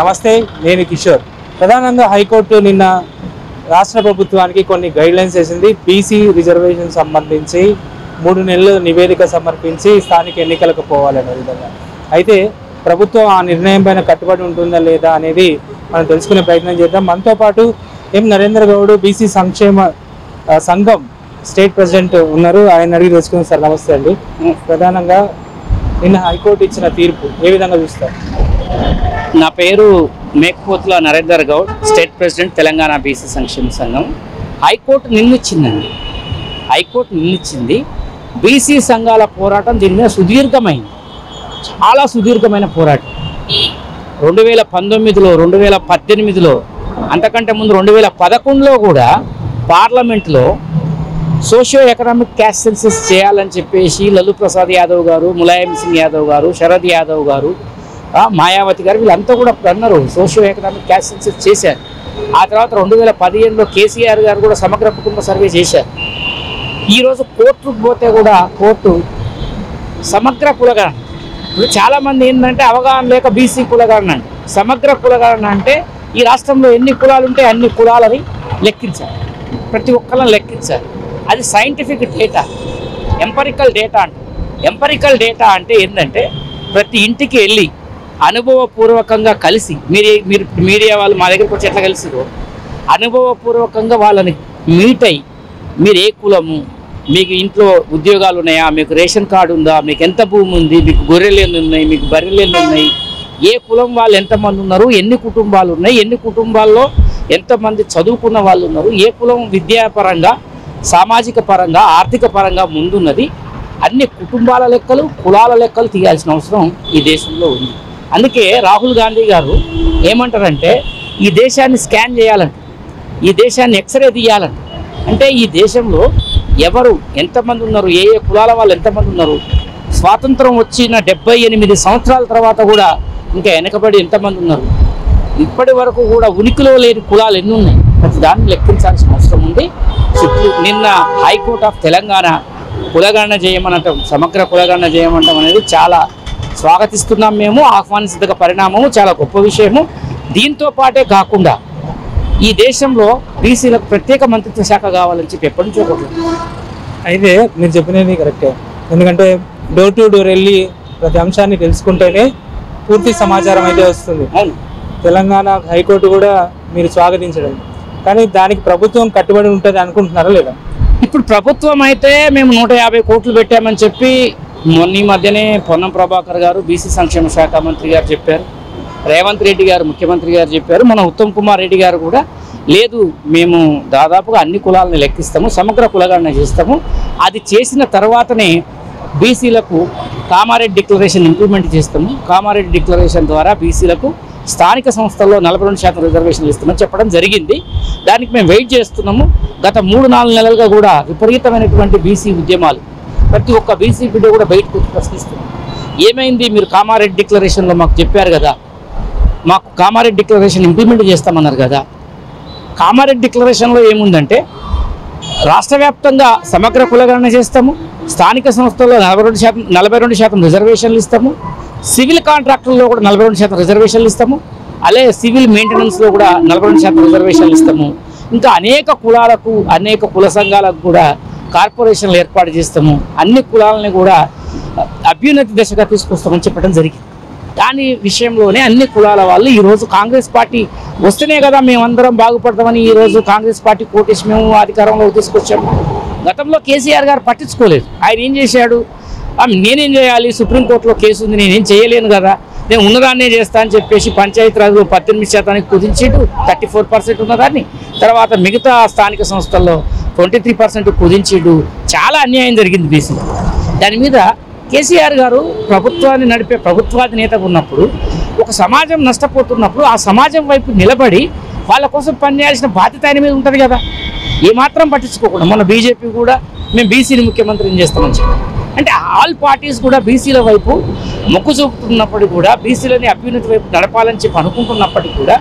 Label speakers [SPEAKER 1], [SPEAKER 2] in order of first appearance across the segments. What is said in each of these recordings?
[SPEAKER 1] నమస్తే, నేను కిషోర్. ప్రధానంగా హైకోర్టు నిన్న రాష్ట్ర ప్రభుత్వానికి కొన్ని గైడ్లైన్స్ వేసింది. బీసీ రిజర్వేషన్ సంబంధించి 3 నెలలు నివేదిక సమర్పించి స్థానిక ఎన్నికలకు పోవాలనే విధంగా. అయితే ప్రభుత్వం ఆ నిర్ణయం పైన కట్టుబడి ఉంటుందా లేదా అనేది మనం తెలుసుకునే ప్రయత్నం చేద్దాం. మనతో పాటు ఎం నరేంద్ర గౌడ్, బీసీ సంక్షేమ సంఘం స్టేట్ ప్రెసిడెంట్ ఉన్నారు. ఆయన అడిగి తెలుసుకున్నాం. సార్ నమస్తే అండి. ప్రధానంగా నిన్న హైకోర్టు ఇచ్చిన తీర్పు ఏ విధంగా చూస్తారు?
[SPEAKER 2] నా పేరు Mekapothula Narender Goud, state president, Telangana BC సంక్షేమ సంఘం. హైకోర్టు నిన్నిచ్చిందండి. హైకోర్టు నిన్నిచ్చింది. బీసీ సంఘాల పోరాటం దీని మీద సుదీర్ఘమైంది, చాలా సుదీర్ఘమైన పోరాటం. 2019లో, 2018లో, అంతకంటే ముందు 2011లో కూడా పార్లమెంట్లో సోషియో ఎకనామిక్ క్యాస్ట్ సెన్సస్ చేయాలని చెప్పేసి లలూ ప్రసాద్ యాదవ్ గారు, ములాయం సింగ్ యాదవ్ గారు, శరద్ యాదవ్ గారు, మాయావతి గారు వీళ్ళంతా కూడా అన్నారు సోషియో ఎకనామిక్ క్యాస్ట్ సెన్సస్ చేశారు. ఆ తర్వాత 2015లో కేసీఆర్ గారు కూడా సమగ్ర కుటుంబ సర్వే చేశారు. ఈరోజు కోర్టుకు పోతే కూడా కోర్టు సమగ్ర కులగణన, ఇప్పుడు చాలామంది ఏంటంటే అవగాహన లేక బీసీ కులగణన అంటే, సమగ్ర కులగణన అంటే ఈ రాష్ట్రంలో ఎన్ని కులాలు ఉంటే అన్ని కులాలని లెక్కించాలి, ప్రతి ఒక్కళ్ళని లెక్కించాలి. అది సైంటిఫిక్ డేటా, ఎంపరికల్ డేటా అంటే. ఎంపరికల్ డేటా అంటే ఏంటంటే ప్రతి ఇంటికి వెళ్ళి అనుభవపూర్వకంగా కలిసి, మీరు మీడియా వాళ్ళు మా దగ్గరకు వచ్చి ఎట్లా కలిసిరో అనుభవపూర్వకంగా వాళ్ళని మీట్ అయ్యి, మీరు ఏ కులము, మీకు ఇంట్లో ఉద్యోగాలు ఉన్నాయా, మీకు రేషన్ కార్డు ఉందా, మీకు ఎంత భూమి ఉంది, మీకు గొర్రెలు ఎన్ని ఉన్నాయి, మీకు బర్రెలు ఎన్ని ఉన్నాయి, ఏ కులం వాళ్ళు ఎంతమంది ఉన్నారు, ఎన్ని కుటుంబాలు ఉన్నాయి, ఎన్ని కుటుంబాల్లో ఎంతమంది చదువుకున్న వాళ్ళు ఉన్నారు, ఏ కులం విద్యాపరంగా, సామాజిక పరంగా, ఆర్థిక పరంగా ముందున్నది, అన్ని కుటుంబాల లెక్కలు, కులాల లెక్కలు తీయాల్సిన అవసరం ఈ దేశంలో ఉంది. అందుకే రాహుల్ గాంధీ గారు ఏమంటారంటే ఈ దేశాన్ని స్కాన్ చేయాలంట, ఈ దేశాన్ని ఎక్స్రే తీయాలంట. అంటే ఈ దేశంలో ఎవరు ఎంతమంది ఉన్నారు, ఏ ఏ కులాల వాళ్ళు ఎంతమంది ఉన్నారు, స్వాతంత్రం వచ్చిన 78 సంవత్సరాల తర్వాత కూడా ఇంకా వెనకబడి ఎంతమంది ఉన్నారు, ఇప్పటి వరకు కూడా ఉనికిలో లేని కులాలు ఎన్ని ఉన్నాయి, ప్రతి దాన్ని లెక్కించాల్సిన అవసరం ఉంది. నిన్న హైకోర్టు ఆఫ్ తెలంగాణ కులగణన చేయమనటం, సమగ్ర కులగణన చేయమంటాం అనేది చాలా స్వాగతిస్తున్నాం. మేము ఆహ్వానించదగ్గ పరిణామము, చాలా గొప్ప విషయము. దీంతో పాటే కాకుండా ఈ దేశంలో బీసీలకు ప్రత్యేక మంత్రిత్వ శాఖ కావాలని చెప్పి ఎప్పటి నుంచో కోరుకుంటున్నాం.
[SPEAKER 1] అయితే మీరు చెప్పినది కరెక్టే, ఎందుకంటే డోర్ టు డోర్ వెళ్ళి ప్రతి అంశాన్ని తెలుసుకుంటేనే పూర్తి సమాచారం అయితే వస్తుంది.
[SPEAKER 2] అవును,
[SPEAKER 1] తెలంగాణ హైకోర్టు కూడా మీరు స్వాగతించడం, కానీ దానికి ప్రభుత్వం కట్టుబడి ఉంటుంది అనుకుంటున్నారా లేదా?
[SPEAKER 2] ఇప్పుడు ప్రభుత్వం అయితే మేము 150 కోట్లు పెట్టామని చెప్పి మొన్న ఈ మధ్యనే పొన్నం ప్రభాకర్ గారు బీసీ సంక్షేమ శాఖ మంత్రి గారు చెప్పారు, రేవంత్ రెడ్డి గారు ముఖ్యమంత్రి గారు చెప్పారు, మన ఉత్తమ్ కుమార్ రెడ్డి గారు కూడా లేదు మేము దాదాపుగా అన్ని కులాలను లెక్కిస్తాము, సమగ్ర కులగణన చేస్తాము, అది చేసిన తర్వాతనే బీసీలకు కామారెడ్డి డిక్లరేషన్ ఇంప్లిమెంట్ చేస్తాము, కామారెడ్డి డిక్లరేషన్ ద్వారా బీసీలకు స్థానిక సంస్థల్లో 42% రిజర్వేషన్లు ఇస్తామని చెప్పడం జరిగింది. దానికి మేము వెయిట్ చేస్తున్నాము. గత 3-4 నెలలుగా కూడా విపరీతమైనటువంటి బీసీ ఉద్యమాలు, ప్రతి ఒక్క బీసీ బిడ్డ కూడా బయటకు ప్రశ్నిస్తున్నాం. ఏమైంది, మీరు కామారెడ్డి డిక్లరేషన్లో మాకు చెప్పారు కదా, మాకు కామారెడ్డి డిక్లరేషన్ ఇంప్లిమెంట్ చేస్తామన్నారు కదా. కామారెడ్డి డిక్లరేషన్లో ఏముందంటే రాష్ట్ర వ్యాప్తంగా సమగ్ర కులగణన చేస్తాము, స్థానిక సంస్థల్లో 42% రిజర్వేషన్లు ఇస్తాము, సివిల్ కాంట్రాక్టుల్లో కూడా 42% రిజర్వేషన్లు ఇస్తాము, అలాగే సివిల్ మెయింటెనెన్స్లో కూడా 42% రిజర్వేషన్లు ఇస్తాము, ఇంకా అనేక కులాలకు, అనేక కుల సంఘాలకు కూడా కార్పొరేషన్లు ఏర్పాటు చేస్తాము, అన్ని కులాలని కూడా అభ్యున్నతి దశగా తీసుకొస్తామని చెప్పడం జరిగింది. దాని విషయంలోనే అన్ని కులాల వాళ్ళు ఈరోజు కాంగ్రెస్ పార్టీ వస్తేనే కదా మేమందరం బాగుపడతామని ఈరోజు కాంగ్రెస్ పార్టీ కోటేసి మేము అధికారంలోకి తీసుకొచ్చాము. గతంలో కేసీఆర్ గారు పట్టించుకోలేదు. ఆయన ఏం చేశాడు, నేనేం చేయాలి, సుప్రీంకోర్టులో కేసు ఉంది, నేనేం చేయలేను కదా, నేను ఉన్నదాన్నే చేస్తా అని చెప్పేసి పంచాయతీరాజ్ 18% కుదించాడు, 34% ఉన్నదాన్ని. తర్వాత మిగతా స్థానిక సంస్థల్లో 23% కుదించాడు. చాలా అన్యాయం జరిగింది బీసీ. దాని మీద కేసీఆర్ గారు ప్రభుత్వాన్ని నడిపే ప్రభుత్వాధినేతగా ఉన్నప్పుడు, ఒక సమాజం నష్టపోతున్నప్పుడు ఆ సమాజం వైపు నిలబడి వాళ్ళ కోసం పనిచేయాల్సిన బాధ్యత ఆయన మీద ఉంటుంది కదా. ఏమాత్రం పట్టించుకోకుండా మొన్న బీజేపీ కూడా మేము బీసీని ముఖ్యమంత్రిని చేస్తామని చెప్పి, అంటే ఆల్ పార్టీస్ కూడా బీసీల వైపు మొక్కు చూపుతున్నప్పటికీ కూడా, బీసీలని అభ్యున్నతి వైపు నడపాలని చెప్పి అనుకుంటున్నప్పటికీ కూడా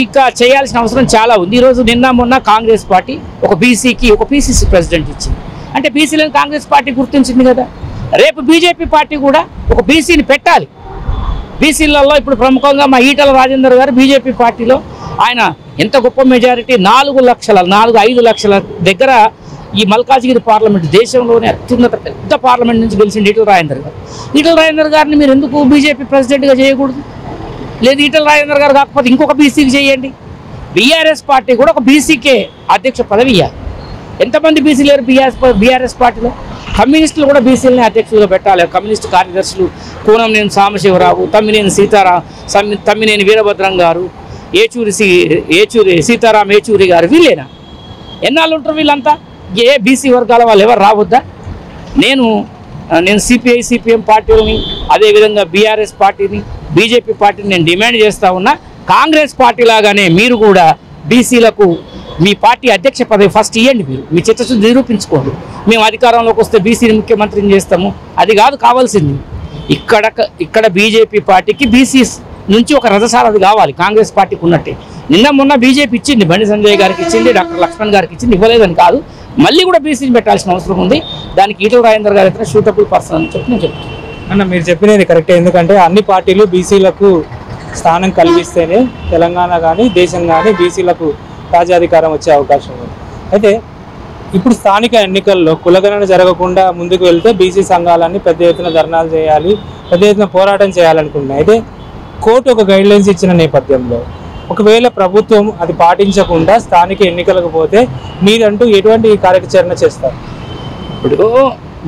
[SPEAKER 2] ఇక చేయాల్సిన అవసరం చాలా ఉంది. ఈరోజు నిన్న మొన్న కాంగ్రెస్ పార్టీ ఒక బీసీకి ఒక పీసీసీ ప్రెసిడెంట్ ఇచ్చింది, అంటే బీసీలను కాంగ్రెస్ పార్టీ గుర్తించింది కదా. రేపు బీజేపీ పార్టీ కూడా ఒక బీసీని పెట్టాలి, బీసీలలో ఇప్పుడు ప్రముఖంగా మా ఈటల రాజేందర్ గారు బీజేపీ పార్టీలో ఆయన ఎంత గొప్ప మెజారిటీ 5 లక్షల దగ్గర ఈ మల్కాజ్గిరి పార్లమెంట్ దేశంలోనే అత్యున్నత పెద్ద పార్లమెంట్ నుంచి గెలిచింది ఈటల రాజేందర్ గారు. ఈటల రాజేందర్ గారిని మీరు ఎందుకు బీజేపీ ప్రెసిడెంట్గా చేయకూడదు? లేదు ఈటల రాజేందర్ గారు కాకపోతే ఇంకొక బీసీకి చేయండి. బీఆర్ఎస్ పార్టీ కూడా ఒక బీసీకే అధ్యక్ష పదవి ఇవ్వాలి. ఎంతమంది బీసీ లేరు బీఆర్ఎస్ పార్టీలో? కమ్యూనిస్టులు కూడా బీసీలని అధ్యక్షులుగా పెట్టాలి. కమ్యూనిస్టు కార్యదర్శులు కూనంనేని సాంబశివరావు, తమ్మినేని వీరభద్రం గారు, ఏచూరి సీతారాం ఏచూరి గారు, వీళ్ళేనా? ఎన్నాళ్ళు ఉంటారు వీళ్ళంతా? ఏ బీసీ వర్గాల వాళ్ళు ఎవరు రావద్దా? నేను సిపిఐ సిపిఎం పార్టీలని, అదేవిధంగా బీఆర్ఎస్ పార్టీని, బీజేపీ పార్టీని నేను డిమాండ్ చేస్తూ ఉన్నా, కాంగ్రెస్ పార్టీ లాగానే మీరు కూడా బీసీలకు మీ పార్టీ అధ్యక్ష పదవి ఫస్ట్ ఇవ్వండి. మీరు మీ చిత్తశుద్ధి నిరూపించుకోండి. మేము అధికారంలోకి వస్తే బీసీని ముఖ్యమంత్రిని చేస్తాము, అది కాదు కావాల్సింది. ఇక్కడ బీజేపీ పార్టీకి బీసీ నుంచి ఒక రథసారథి కావాలి, కాంగ్రెస్ పార్టీకి ఉన్నట్టే. నిన్న మొన్న బీజేపీ ఇచ్చింది, బండి సంజయ్ గారికి ఇచ్చింది, డాక్టర్ లక్ష్మణ్ గారికి ఇచ్చింది, ఇవ్వలేదని కాదు, మళ్ళీ కూడా బీసీని పెట్టాల్సిన అవసరం ఉంది. దానికి ఈటల రాజేందర్ గారు అయితే సూటబుల్ పర్సన్ అని చెప్పి నేను చెప్తాను.
[SPEAKER 1] అన్న మీరు చెప్పినది కరెక్టే. ఎందుకంటే అన్ని పార్టీలు బీసీలకు స్థానం కల్పిస్తేనే తెలంగాణ కానీ దేశం కానీ బీసీలకు రాజ్యాధికారం వచ్చే అవకాశం ఉంది. అయితే ఇప్పుడు స్థానిక ఎన్నికల్లో కులగణన జరగకుండా ముందుకు వెళ్తే బీసీ సంఘాలన్నీ పెద్ద ఎత్తున ధర్నాలు చేయాలి, పెద్ద ఎత్తున పోరాటం చేయాలనుకుంటున్నాయి. అయితే కోర్టు ఒక గైడ్లైన్స్ ఇచ్చిన నేపథ్యంలో ఒకవేళ ప్రభుత్వం అది పాటించకుండా స్థానిక ఎన్నికలకు పోతే మీరంటూ ఎటువంటి కార్యాచరణ చేస్తారు?
[SPEAKER 2] ఇప్పుడు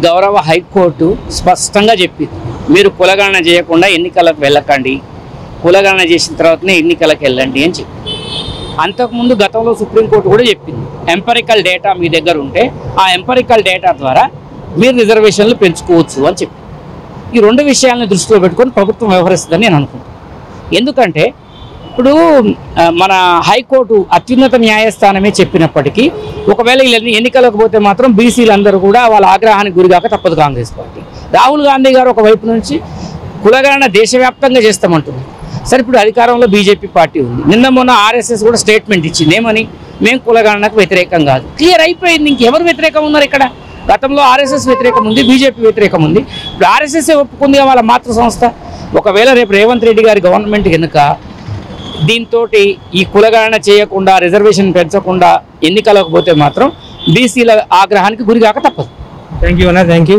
[SPEAKER 2] గౌరవ హైకోర్టు స్పష్టంగా చెప్పింది, మీరు కులగణన చేయకుండా ఎన్నికలకు వెళ్ళకండి, కులగణన చేసిన తర్వాతనే ఎన్నికలకు వెళ్ళండి అని చెప్పి. అంతకుముందు గతంలో సుప్రీంకోర్టు కూడా చెప్పింది, ఎంపరికల్ డేటా మీ దగ్గర ఉంటే ఆ ఎంపరికల్ డేటా ద్వారా మీరు రిజర్వేషన్లు పెంచుకోవచ్చు అని చెప్పి. ఈ రెండు విషయాలను దృష్టిలో పెట్టుకొని ప్రభుత్వం వ్యవహరిస్తుందని నేను అనుకుంటున్నాను. ఎందుకంటే ఇప్పుడు మన హైకోర్టు అత్యున్నత న్యాయస్థానమే చెప్పినప్పటికీ ఒకవేళ ఎన్నికలకు పోతే మాత్రం బీసీలందరూ కూడా వాళ్ళ ఆగ్రహానికి గురిగాక తప్పదు కాంగ్రెస్ పార్టీ. రాహుల్ గాంధీ గారు ఒకవైపు నుంచి కులగణన దేశవ్యాప్తంగా చేస్తామంటుంది. సరే, ఇప్పుడు అధికారంలో బీజేపీ పార్టీ ఉంది. నిన్న మొన్న ఆర్ఎస్ఎస్ కూడా స్టేట్మెంట్ ఇచ్చింది, ఏమని? మేము కులగణనకు వ్యతిరేకం కాదు. క్లియర్ అయిపోయింది. ఇంకెవరు వ్యతిరేకం ఉన్నారు ఇక్కడ? గతంలో ఆర్ఎస్ఎస్ వ్యతిరేకం ఉంది, బీజేపీ వ్యతిరేకం ఉంది, ఇప్పుడు ఆర్ఎస్ఎస్ ఒప్పుకుంది వాళ్ళ మాతృ సంస్థ. ఒకవేళ రేపు రేవంత్ రెడ్డి గారి గవర్నమెంట్ కనుక దీంతో ఈ కులగణన చేయకుండా రిజర్వేషన్ పెంచకుండా ఎన్నికలకు పోతే మాత్రం బీసీల ఆగ్రహానికి గురిగాక తప్పదు.
[SPEAKER 1] థ్యాంక్ యూ అన్న, థ్యాంక్ యూ.